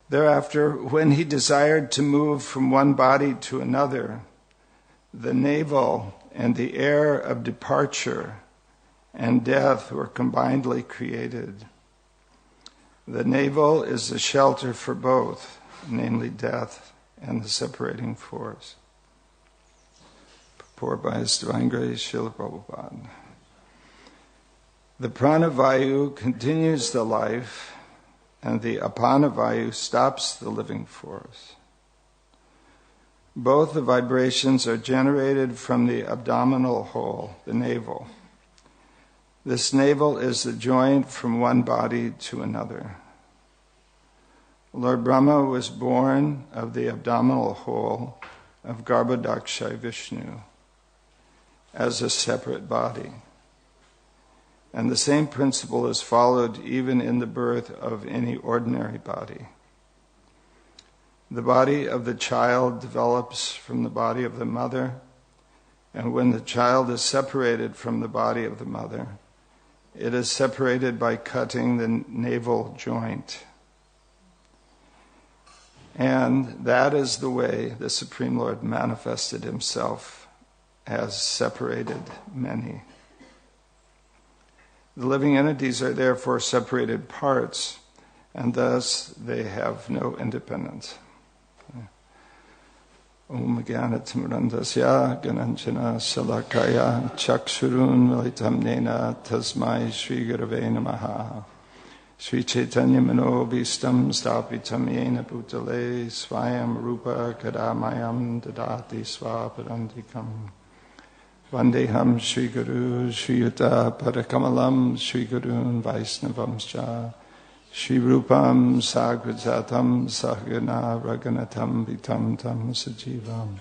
Thereafter, when he desired to move from one body to another, the navel and the air of departure and death were combinedly created. The navel is the shelter for both, namely death and the separating force. Purport by His Divine Grace, Srila Prabhupada. The pranavayu continues the life, and the apanavayu stops the living force. Both the vibrations are generated from the abdominal hole, the navel. This navel is the joint from one body to another. Lord Brahma was born of the abdominal hole of Garbhodakshai Vishnu as a separate body. And the same principle is followed even in the birth of any ordinary body. The body of the child develops from the body of the mother, and when the child is separated from the body of the mother, it is separated by cutting the navel joint. And that is the way the Supreme Lord manifested Himself as separated many. The living entities are therefore separated parts, and thus they have no independence. Om Gyanatimirandasya Gananjana Salakaya Chakshurun Militam Nena Tasmai Shri Gurave Namaha Shri Chaitanya Manobhistam Stapitam Yena Bhutale Swayam Rupa Kadamayam Dadati Swaparandikam Vandeham Shri Guru Shri Yuta Parakamalam Shri Gurun Vaisnavamscha Shri Rupam Sagrajatam Sahagana Raganatam Vitam Tam Sajivam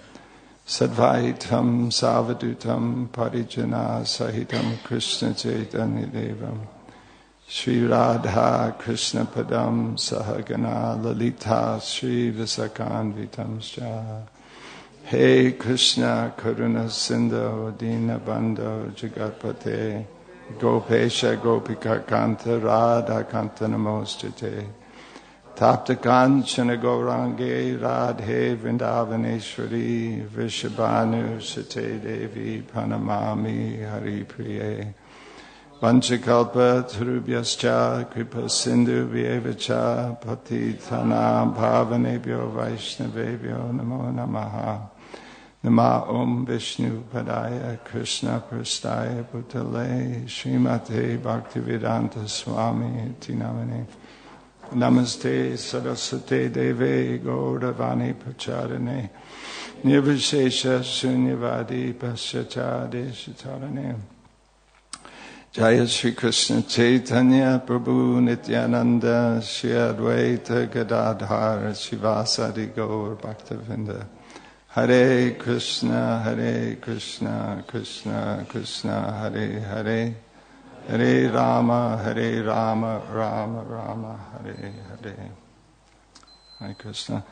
Sadvaitam Savadutam Parijana Sahitam Krishna Chaitanya Devam Shri Radha Krishna Padam Sahagana Lalita Shri Visakan Vitamscha Hey Krishna Karuna Sindhu Dina Bandho Jagatpate Gopesha Gopika Kanta Radha Kanta Namostate Tapta Kanchana Gaurange Radhe Vrindavaneshwari Vrishabhanu Sate Devi Pranamami Hari Priye Vanchakalpa Tarubhyascha Kripa Sindhu Vyevacha Patitanam Bhavanebhyo Vaishnavebhyo Namo Namaha Nama Om Vishnu Padaya Krishna Prastaya Bhutale Srimate Bhaktivedanta Swami Tinamane Namaste Saraswate Deve Gauravani Pracharane Nirvishesha Sunyavadi Pasyacha Deshatarane Jaya Shri Krishna Chaitanya Prabhu Nityananda Shri Advaita Gadadhar Shivasadi Gaur Bhaktavinda Hare Krishna, Krishna Krishna, Hare Hare, Hare Rama, Rama Rama, Hare Hare. Hare Krishna.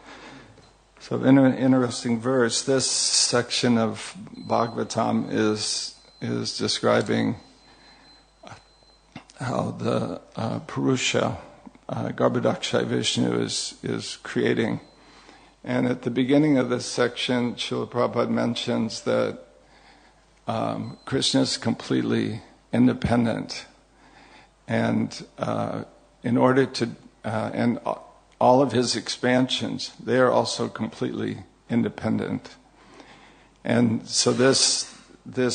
So, in an interesting verse, this section of Bhagavatam is describing how the Purusha, Garbhodakshai Vishnu, is creating. And at the beginning of this section, Srila Prabhupada mentions that Krishna is completely independent, and in order to, and all of his expansions, they are also completely independent. And so this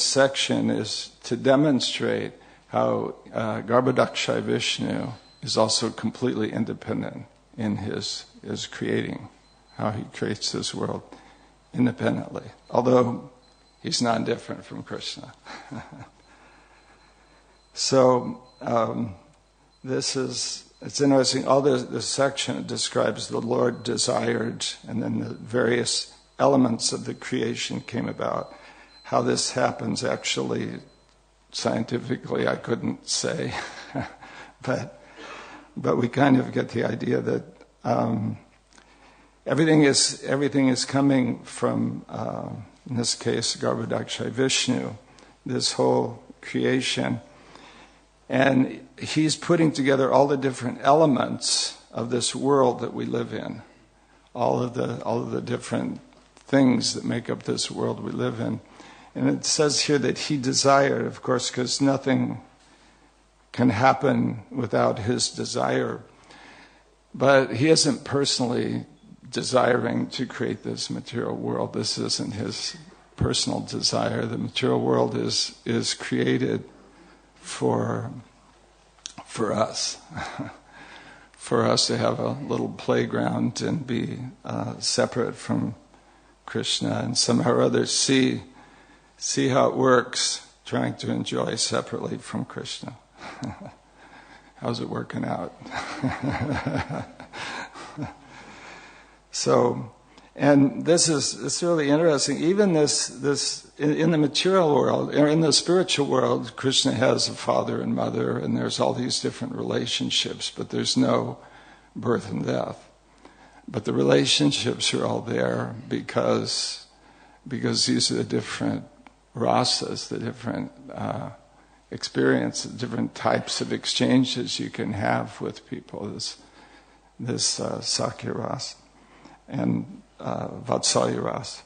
section is to demonstrate how Garbhodakshai Vishnu is also completely independent in his creating. How he creates this world independently, although he's not different from Krishna. So it's interesting. All this section describes the Lord desired, and then the various elements of the creation came about. How this happens, actually, scientifically, I couldn't say, but we kind of get the idea that. Everything is coming from, in this case, Garbhodakshai Vishnu, this whole creation. And he's putting together all the different elements of this world that we live in, all of the different things that make up this world we live in. And it says here that he desired, of course, because nothing can happen without his desire. But he isn't personally desiring to create this material world. This isn't his personal desire. The material world is created for us. For us to have a little playground and be separate from Krishna, and somehow or other see how it works, trying to enjoy separately from Krishna. How's it working out? So, and it's really interesting. Even this in the material world, or in the spiritual world, Krishna has a father and mother, and there's all these different relationships, but there's no birth and death. But the relationships are all there because these are the different rasas, the different experiences, different types of exchanges you can have with people. This Sakya Ras and Vatsalya Ras.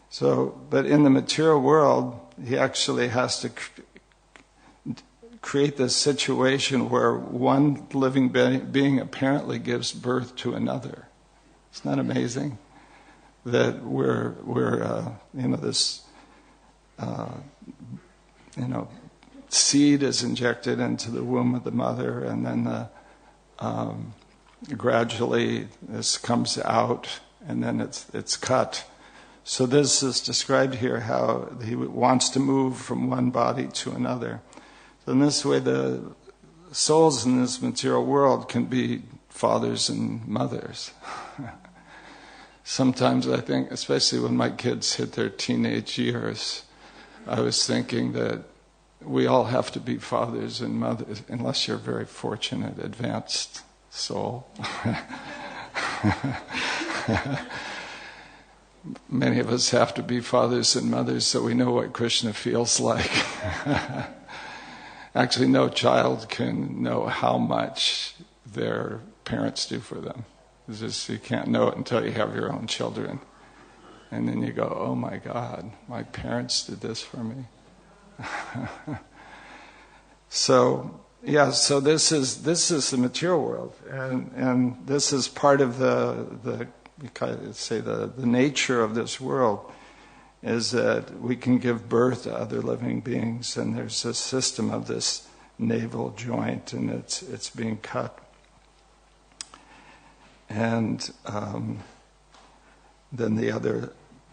So, but in the material world, he actually has to create this situation where one living being apparently gives birth to another. Isn't that amazing? That we're this seed is injected into the womb of the mother, and then gradually this comes out, and then it's cut. So this is described here, how he wants to move from one body to another. So in this way, the souls in this material world can be fathers and mothers. Sometimes I think, especially when my kids hit their teenage years, I was thinking that we all have to be fathers and mothers, unless you're a very fortunate, advanced soul. Many of us have to be fathers and mothers so we know what Krishna feels like. Actually, no child can know how much their parents do for them. It's just, you can't know it until you have your own children. And then you go, oh my God, my parents did this for me. So this is the material world, and this is part of the nature of this world, is that we can give birth to other living beings, and there's a system of this navel joint, and it's being cut. And then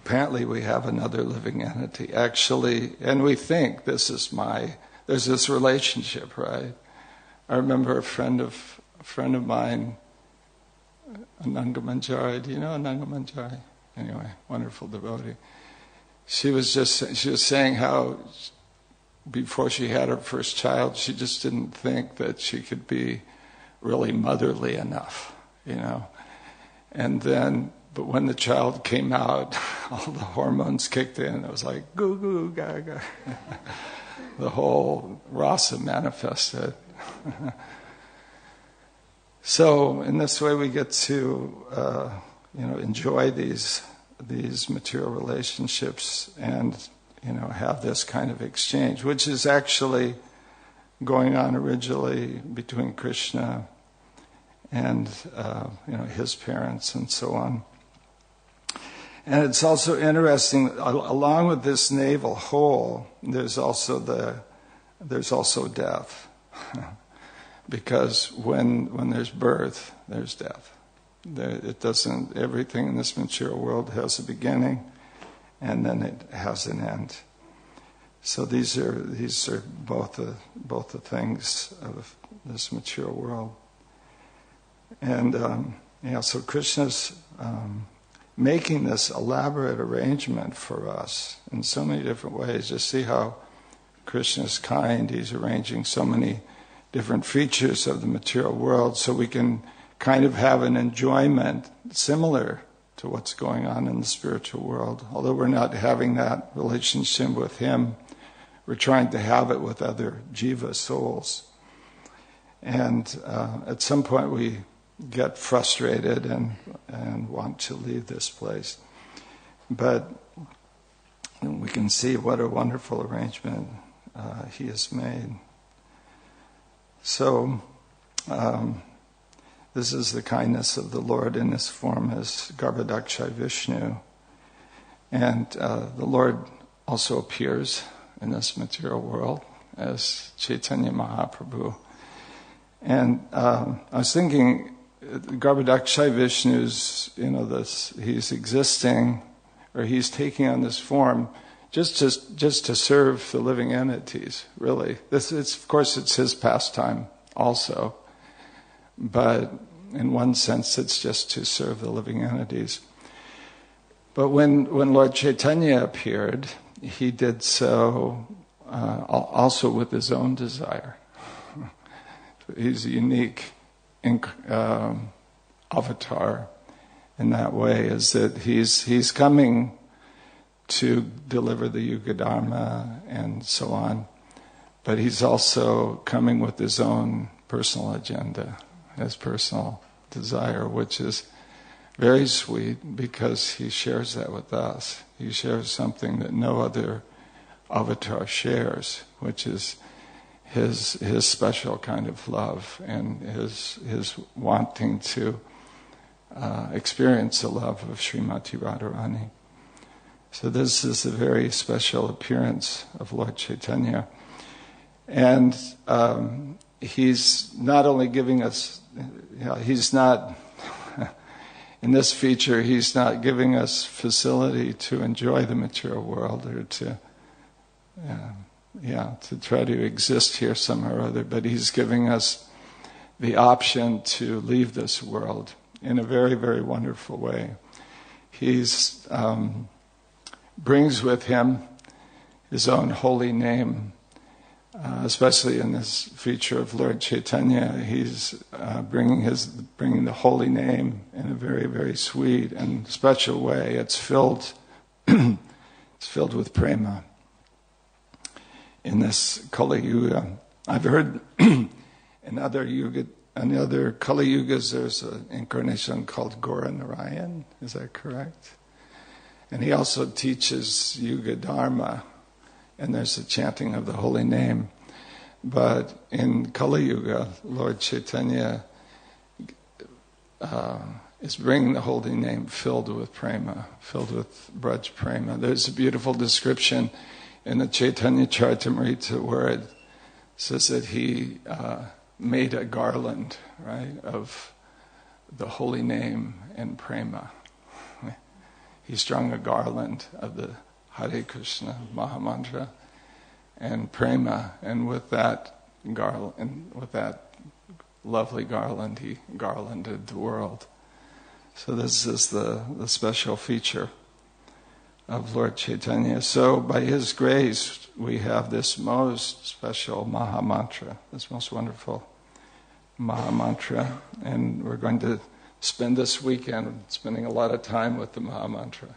apparently we have another living entity, actually, and we think there's this relationship, right? I remember a friend of mine, Ananga Manjari. Do you know Ananga Manjari? Anyway, wonderful devotee. She was saying how before she had her first child, she just didn't think that she could be really motherly enough, And then, but when the child came out, all the hormones kicked in. It was like goo goo gaga. The whole rasa manifested. So in this way, we get to enjoy these material relationships and have this kind of exchange, which is actually going on originally between Krishna and his parents and so on. And it's also interesting, along with this navel hole, there's also death. Because when there's birth, there's death. Everything in this material world has a beginning, and then it has an end. So these are both the things of this material world. And so Krishna's making this elaborate arrangement for us in so many different ways. Just see how Krishna's kind. He's arranging so many different features of the material world so we can kind of have an enjoyment similar to what's going on in the spiritual world. Although we're not having that relationship with him, we're trying to have it with other jiva souls. And at some point we get frustrated and want to leave this place. But we can see what a wonderful arrangement he has made. So, this is the kindness of the Lord in this form as Garbhodakshai Vishnu. And the Lord also appears in this material world as Chaitanya Mahaprabhu. And I was thinking, Garbhodakshai Vishnu's, he's existing, or he's taking on this form just to serve the living entities, really. Of course, it's his pastime also. But in one sense, it's just to serve the living entities. But when Lord Chaitanya appeared, he did so also with his own desire. He's a unique avatar in that way, is that he's coming to deliver the Yuga Dharma and so on, but he's also coming with his own personal agenda, his personal desire, which is very sweet because he shares that with us. He shares something that no other avatar shares, which is his special kind of love and his wanting to experience the love of Srimati Radharani. So this is a very special appearance of Lord Chaitanya. And he's not only giving us, he's not, in this feature, he's not giving us facility to enjoy the material world or to try to exist here somehow or other, but he's giving us the option to leave this world in a very, very wonderful way. He's brings with him his own holy name, especially in this feature of Lord Chaitanya. He's bringing the holy name in a very, very sweet and special way. It's filled with prema. In this Kali Yuga, I've heard in other Kali Yugas there's an incarnation called Gora Narayan. Is that correct? And he also teaches Yuga Dharma, and there's a chanting of the holy name. But in Kali Yuga, Lord Chaitanya is bringing the holy name filled with prema, filled with Braj prema. There's a beautiful description in the Chaitanya Charitamrita where it says that he made a garland, right, of the holy name and prema. He strung a garland of the Hare Krishna Mahamantra and prema, and with that lovely garland, he garlanded the world. So this is the special feature of Lord Chaitanya. So by his grace, we have this most special Mahamantra, this most wonderful Mahamantra, and we're going to spend this weekend spending a lot of time with the Mahamantra,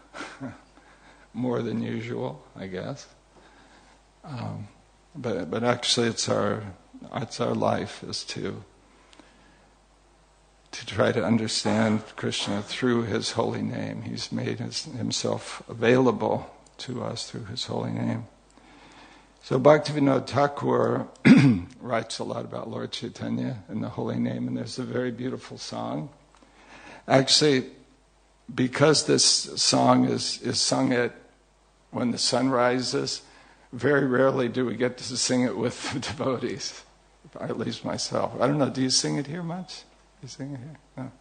more than usual, I guess. But actually, it's our life is to try to understand Krishna through his holy name. He's made himself available to us through his holy name. So Bhaktivinoda Thakur writes a lot about Lord Chaitanya and the holy name, and there's a very beautiful song. Actually, because this song is sung when the sun rises, very rarely do we get to sing it with the devotees, or at least myself. I don't know, do you sing it here much? You sing it here?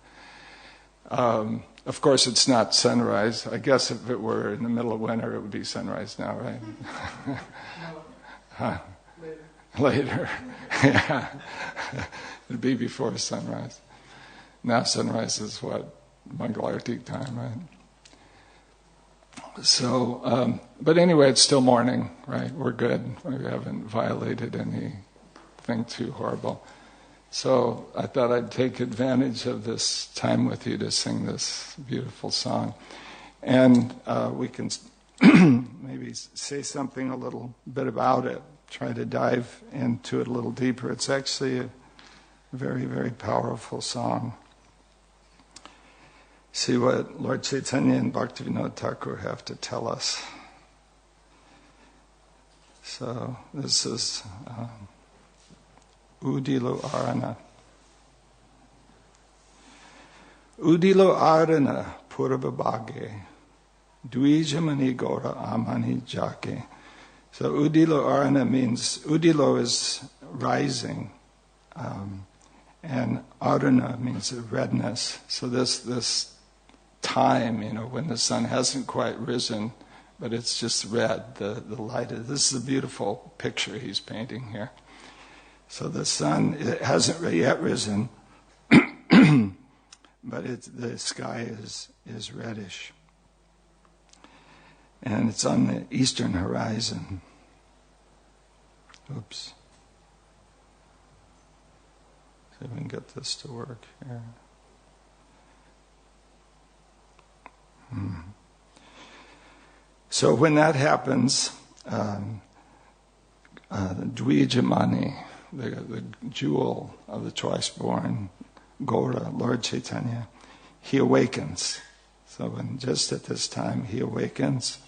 No. Of course, it's not sunrise. I guess if it were in the middle of winter, it would be sunrise now, right? No. Later. Yeah. It'd be before sunrise. Now sunrise is what? Mangalartik time, right? So, but anyway, it's still morning, right? We're good. We haven't violated anything too horrible. So I thought I'd take advantage of this time with you to sing this beautiful song. And we can maybe say something a little bit about it, try to dive into it a little deeper. It's actually a very, very powerful song. see what Lord Chaitanya and Bhaktivinoda Thakur have to tell us. So this is Udilo Arana. Udilo Arana Purabhabhage Dvijamani Gora Amani Jake. So Udilo Arana means, Udilo is rising, and Arana means redness. So this time, when the sun hasn't quite risen, but it's just red, the light. This is a beautiful picture he's painting here. So the sun, it hasn't yet risen, but the sky is reddish. And it's on the eastern horizon. Oops. See if we can get this to work here. So when that happens, Dvijamani, the jewel of the twice-born Gaura, Lord Chaitanya, he awakens. So just at this time, he awakens.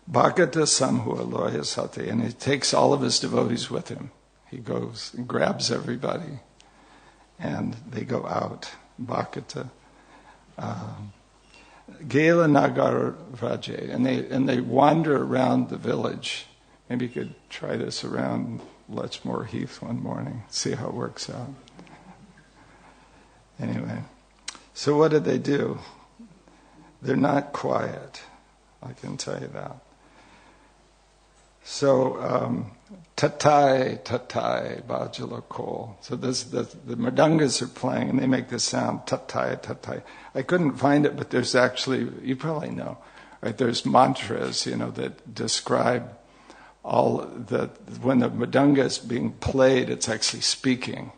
Bhagata Samhua Loya Sati, and he takes all of his devotees with him. He goes and grabs everybody, and they go out. Bhagata. Gela Nagar Vraje, and they wander around the village. Maybe you could try this around Lechmore Heath one morning, see how it works out. Anyway, so what did they do? They're not quiet, I can tell you that. So, tatai, tatai, bajala kol. So the mridangas are playing, and they make the sound, tatai, tatai. I couldn't find it, but there's actually, you probably know, right? There's mantras, that describe when the mridanga is being played, it's actually speaking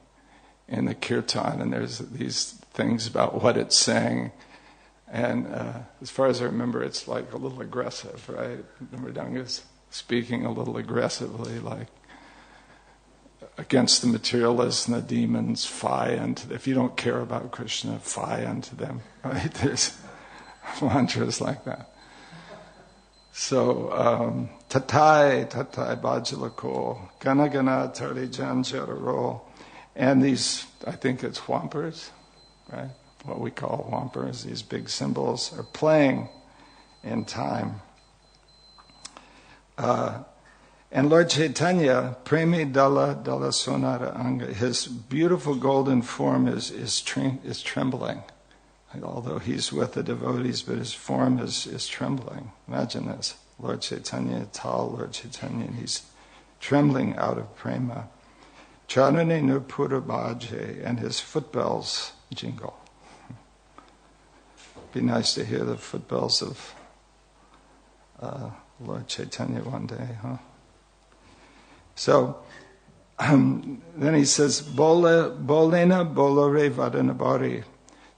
in the kirtan, and there's these things about what it's saying. And as far as I remember, it's like a little aggressive, right? The mridanga's speaking a little aggressively, like against the materialists and the demons, fie unto them. If you don't care about Krishna, fie unto them. Right? There's mantras like that. So, tatai, tatai, bhajalako, gana gana, tari jan jararo. And these, I think it's whampers, right? What we call whampers, these big cymbals, are playing in time. And Lord Chaitanya, Premi Dala Dala Sonara Anga, his beautiful golden form is trembling. Although he's with the devotees, but his form is trembling. Imagine this. Lord Chaitanya, tall Lord Chaitanya, and he's trembling out of prema. Charane Nupura Bhaje, and his footbells jingle. Be nice to hear the footbells of Lord Chaitanya one day, huh? So, then he says, Bolena bolore vadanabari.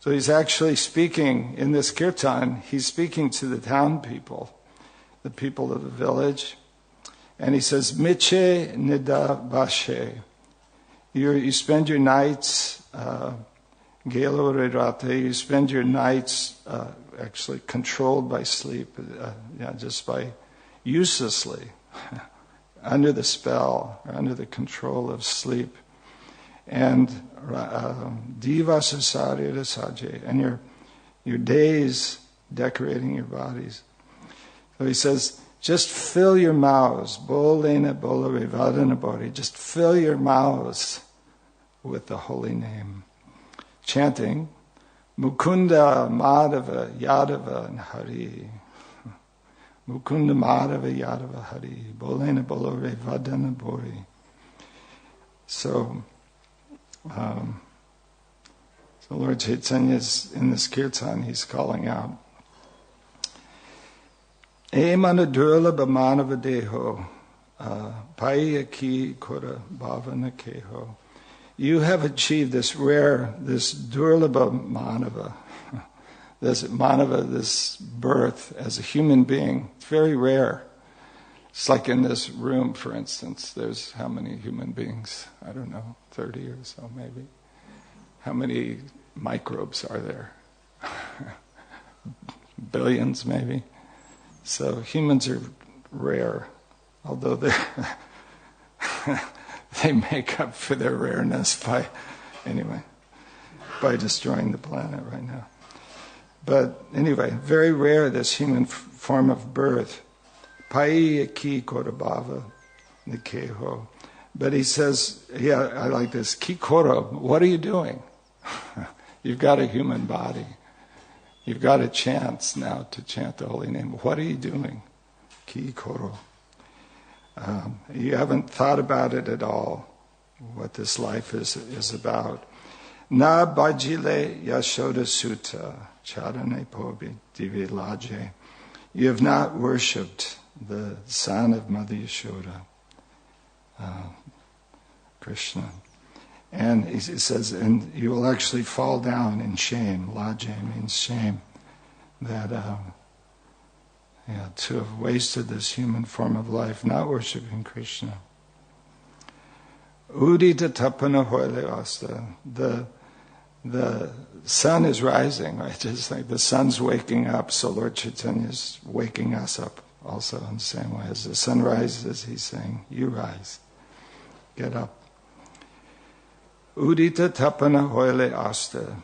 So he's actually speaking, in this kirtan, he's speaking to the town people, the people of the village. And he says, Miche nida bashe. You spend your nights, gelo rerate, you spend your nights actually controlled by sleep, just by uselessly, under the spell, or under the control of sleep. And diva sasari rasaje, and your days decorating your bodies. So he says, just fill your mouths, bolena bolare vadanabari, just fill your mouths with the holy name. Chanting, Mukunda Madhava Yadava and Hari. Mukunda Madhava Yadava Hari. Bolena bolare vadanabari. So Lord Chaitanya is in this kirtan, he's calling out, Emana durla bamanava deho, paya ki kora bhavana keho. You have achieved this rare, this durlabha manava, this birth as a human being. It's very rare. It's like in this room, for instance, there's how many human beings? I don't know, 30 or so maybe. How many microbes are there? Billions, maybe. So humans are rare, although they make up for their rareness by destroying the planet right now. But anyway, very rare, this human form of birth. Pai ki korabhava nikeho. But he says, I like this, ki koro, what are you doing? You've got a human body. You've got a chance now to chant the holy name. What are you doing? Ki koro. You haven't thought about it at all, what this life is about. Na bajile yashoda sutta charane pobi divi laje. You have not worshipped the son of Mother Yashoda, Krishna. And he says, and you will actually fall down in shame. Laje means shame. That to have wasted this human form of life, not worshipping Krishna. Udita tapana hoile asta. The sun is rising, right? Just like the sun's waking up, so Lord Chaitanya is waking us up also in the same way. As the sun rises, he's saying, you rise. Get up. Udita tapana hoile asta.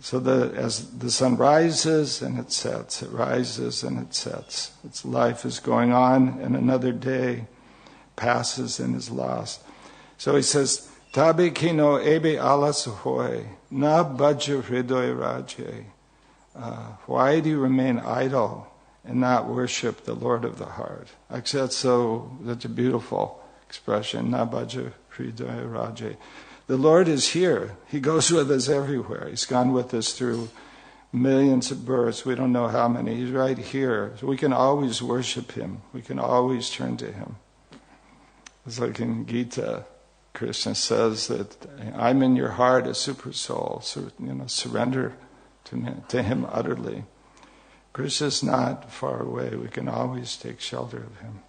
So as the sun rises and it sets, it rises and it sets. Its life is going on, and another day passes and is lost. So he says, Tabe kino ebe alas hoy, na bhaja hridoy raje. Why do you remain idle and not worship the Lord of the heart? Actually, that's such a beautiful expression, na bhaja hridoy raje. The Lord is here. He goes with us everywhere. He's gone with us through millions of births. We don't know how many. He's right here. So we can always worship Him. We can always turn to Him. It's like in Gita, Krishna says that I'm in your heart, a super soul. So, surrender to Him utterly. Krishna is not far away. We can always take shelter of Him.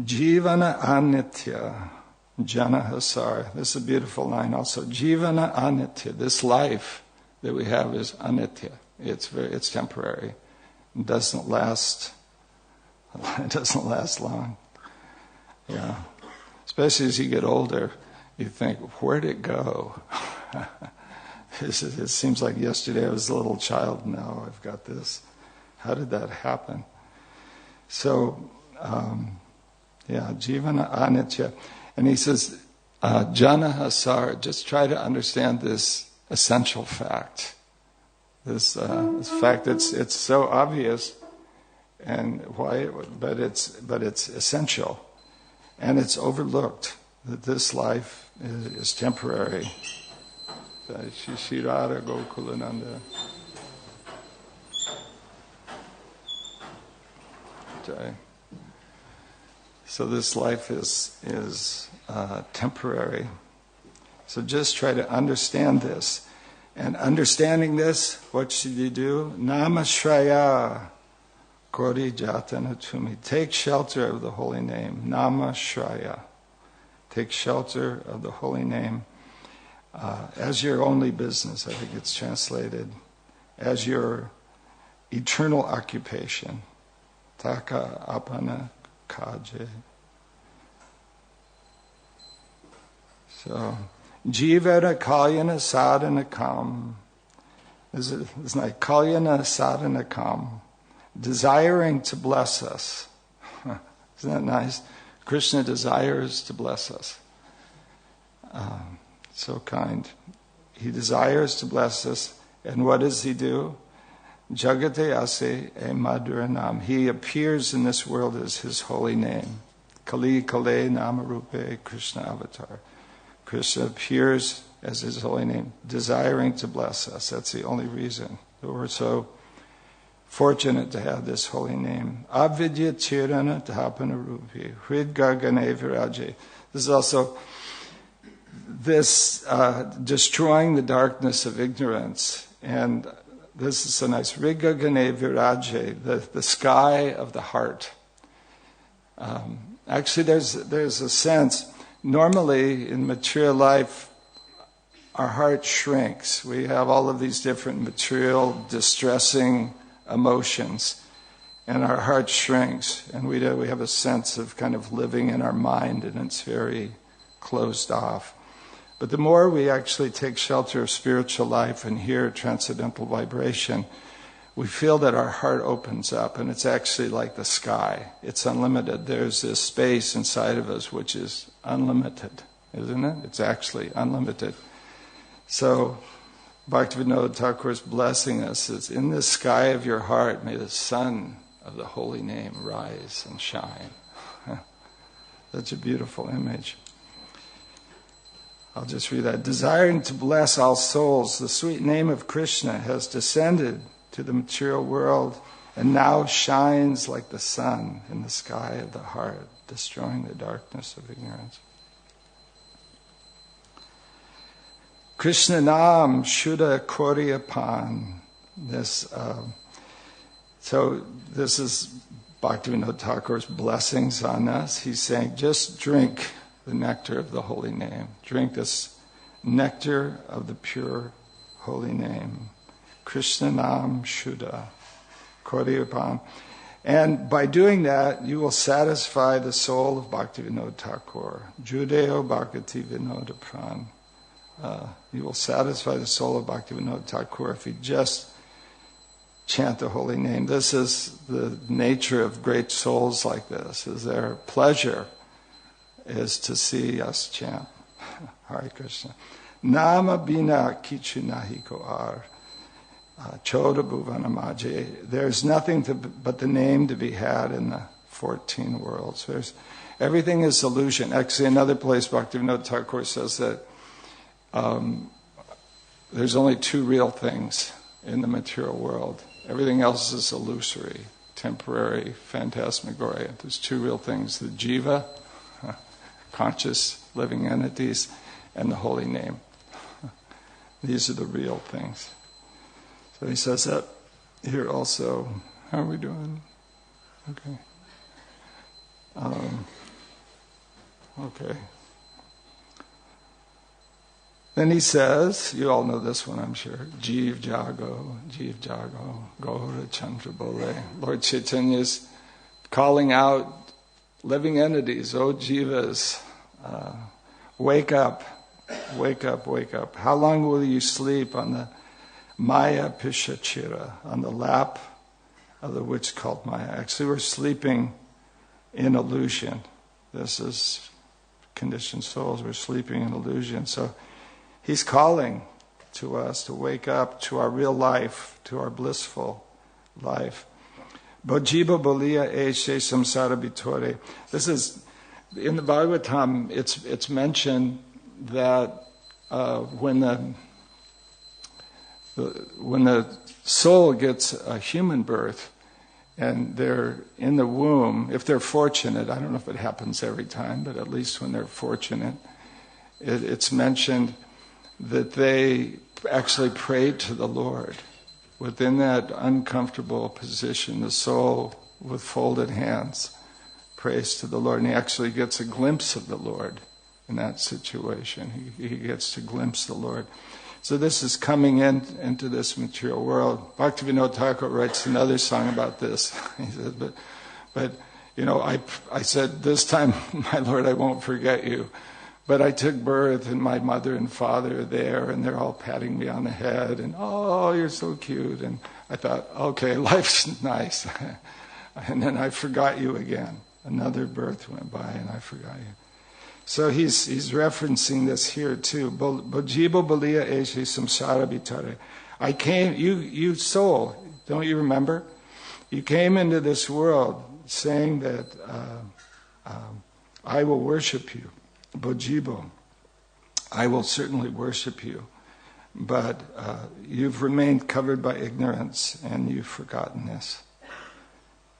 Jivana anitya, jana hasar. This is a beautiful line also. Jivana anitya. This life that we have is anitya. It's temporary. It doesn't last. It doesn't last long. Yeah. Especially as you get older, you think, where'd it go? It seems like yesterday I was a little child. Now I've got this. How did that happen? So, jivana anitya. And he says, jana hasar, just try to understand this essential fact. This fact it's so obvious, and why? But it's essential, and it's overlooked that this life is temporary. Shishirara Gokulananda. So this life is temporary. So just try to understand this. And understanding this, what should you do? Namashraya Kori Jatana Tumi. Take shelter of the holy name. Namashraya. Take shelter of the holy name as your only business, I think it's translated, as your eternal occupation. Taka apana kaje. So, jivara kalyana sadhana kam. This is like kalyana sadhana kam. Desiring to bless us. Isn't that nice? Krishna desires to bless us. So kind. He desires to bless us. And what does he do? Jagate ase e madhuranam. He appears in this world as his holy name. Kali kale namarupe Krishna avatar. Krishna appears as his holy name, desiring to bless us. That's the only reason that we're so fortunate to have this holy name. Avidya tirana dhapana rupi. Hrid gargane viraje. This is also this destroying the darkness of ignorance. And this is so nice. Rigagane viraje, the sky of the heart. Actually, there's a sense. Normally, in material life, our heart shrinks. We have all of these different material, distressing emotions, and our heart shrinks, and we have a sense of kind of living in our mind, and it's very closed off. But the more we actually take shelter of spiritual life and hear transcendental vibration, we feel that our heart opens up, and it's actually like the sky. It's unlimited. There's this space inside of us which is unlimited, isn't it? It's actually unlimited. So Bhaktivinoda Thakur is blessing us. It's in the sky of your heart, may the sun of the holy name rise and shine. Such a beautiful image. I'll just read that. Desiring to bless all souls, the sweet name of Krishna has descended to the material world and now shines like the sun in the sky of the heart, destroying the darkness of ignorance. Krishna Nam Shuddha Koryapan. So this is Bhaktivinoda Thakur's blessings on us. He's saying, just drink the nectar of the holy name. Drink this nectar of the pure holy name. Krishna Nam Shuddha Koryapan. And by doing that, you will satisfy the soul of Bhaktivinoda Thakur. Judeo Bhakti Vinoda Pran. You will satisfy the soul of Bhaktivinoda Thakur if you just chant the holy name. This is the nature of great souls like this, is their pleasure is to see us chant Hare Krishna. Nama bina kichu nahi ko ar. Choda bhuvana maje. There's nothing but the name to be had in the 14 worlds. Everything is illusion. Actually, another place Bhaktivinoda Thakur says that there's only two real things in the material world. Everything else is illusory, temporary, phantasmagoria. There's two real things: the jiva, conscious living entities, and the holy name. These are the real things. So he says that here also. How are we doing? Okay. Okay. Then he says, you all know this one, I'm sure. Jeev Jago, Gaura Chandra Bole. Lord Chaitanya is calling out living entities, oh jivas, wake up, wake up, wake up. How long will you sleep on the Maya Pishachira, on the lap of the witch called Maya? Actually, we're sleeping in illusion. This is conditioned souls. We're sleeping in illusion. So he's calling to us to wake up to our real life, to our blissful life. Bojiba Bolia Eshe Samsara Bitore. This is, in the Bhagavatam, it's mentioned that when the soul gets a human birth and they're in the womb, if they're fortunate, I don't know if it happens every time, but at least when they're fortunate, it's mentioned that they actually prayed to the Lord. Within that uncomfortable position, the soul with folded hands prays to the Lord, and he actually gets a glimpse of the Lord in that situation. He gets to glimpse the Lord. So this is coming into this material world. Bhaktivinoda Thakur writes another song about this. He says, but you know, I said, this time, my Lord, I won't forget you. But I took birth, and my mother and father are there, and they're all patting me on the head, and, oh, you're so cute. And I thought, okay, life's nice. And then I forgot you again. Another birth went by, and I forgot you. So he's referencing this here too. Bojibo Balia Eshe Samsara Bitare. I came, you soul, don't you remember? You came into this world saying that I will worship you. Bojibo, I will certainly worship you. But you've remained covered by ignorance and you've forgotten this.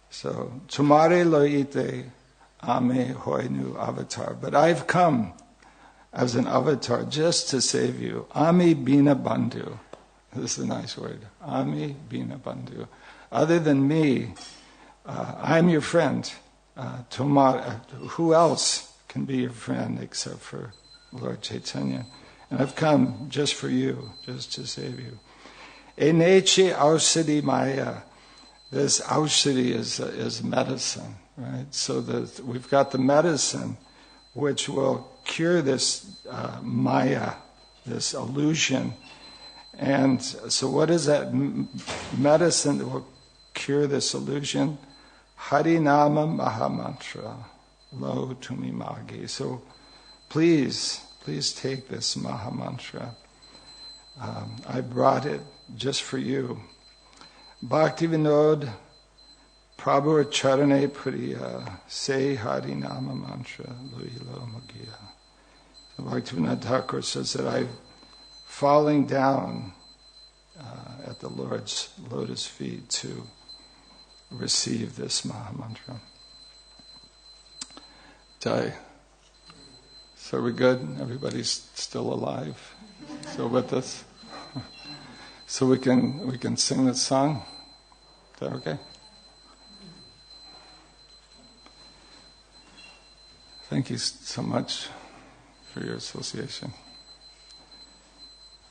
So, Tumare loite ame hoinu avatar. But I've come as an avatar just to save you. Ami bina bandhu. This is a nice word. Ami bina bandhu. Other than me, I'm your friend. Who else can be your friend except for Lord Chaitanya? And I've come just for you, just to save you. Enechi aushadhi maya. This aushadhi is medicine, right? So we've got the medicine which will cure this maya, this illusion. And so what is that medicine that will cure this illusion? Harinama Mahamantra, Lo Tumi Magi. So please take this Mahamantra. I brought it just for you. Bhakti Vinod Prabhu Charane Priya, say Harinama Mantra, Lo Ilo Magiya. So Bhakti Vinod Thakur says that I'm falling down at the Lord's lotus feet to receive this Mahamantra. Jai. So we're good? Everybody's still alive? Still with us? So we can sing this song? Is that okay? Thank you so much for your association.